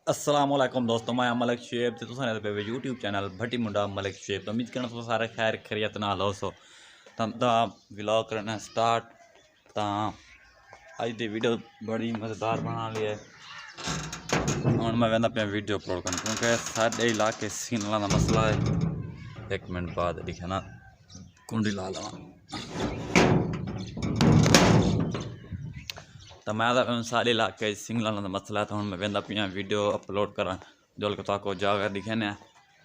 अस्सलामुअलैकुम दोस्तों, मैं मलिक शेब ते तुसां पे यूट्यूब चैनल भट्टी मुंडा मलिक शेब। तो उम्मीद करना तुस सारे खैर खैरियत नाल हो। तम दा व्लॉग करना स्टार्ट। अज दी वीडियो बड़ी मज़ेदार बना ली है। हुण मैं वेंदा पे वीडियो अपलोड करना क्योंकि साडे इलाके सिग्नल का मसला है। 1 मिनट बाद दिखे ना कुंडी ला लवां। तो मैं सारे इलाके सिग्नल का मसला है। तो हूँ मैं वेंदा पियाँ वीडियो अपलोड करा जो कि ताको जगह दिखे न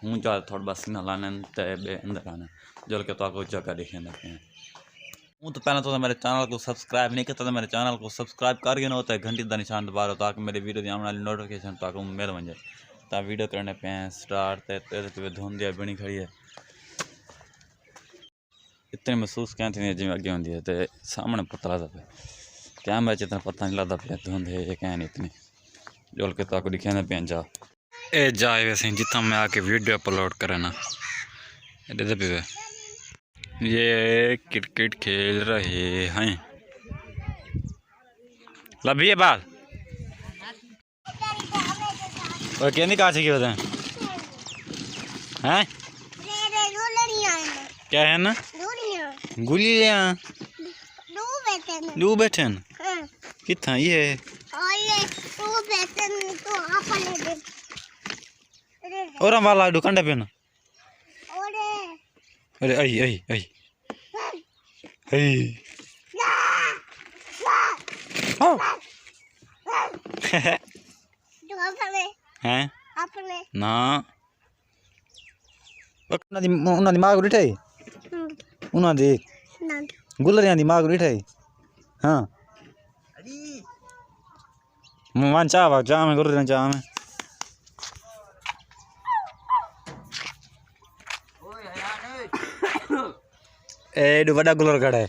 हूँ जा थोड़ा बस सिग्नल आने तो बे अंदर आने जो कि ताको जगह दिखे न पियाँ। हूँ तो पहले तो मेरे चैनल को सब्सक्राइब नहीं करता तो मेरे चैनल को सब्सक्राइब करके ना होता है घंटी का निशान दबा दो ताकि मेरी वीडियो की आने वाली नोटिफिकेशन ताकि मिल बन जाए। तो वीडियो करने पे स्टार्ट धुंध बनी खड़ी है। इतनी महसूस क्या थी जिम्मे अगे होंगी है तो सामने पता लगता पे कैमरे च इतना पता नहीं लगता पे धुंध है क्या नहीं इतनी जो कि ताको दिखे ना पे जा ए जाए वैसे जितना मैं आके वीडियो अपलोड करे ना पे ये क्रिकेट खेल रहे हैं। लभी है बाल और क्या नहीं कहा की होते हैं क्या है ना गुलिया दो बैठे कितना ये और वाला दुकान पे ना अरे आई आई आई आई हैं ना उन्होंने दिमाग उठाई उन्होंने गुलरिया दिमाग उठाई हाँ मान चाह जा में गुलरिया चाह में ए बड़ा गुलर खड़ा है।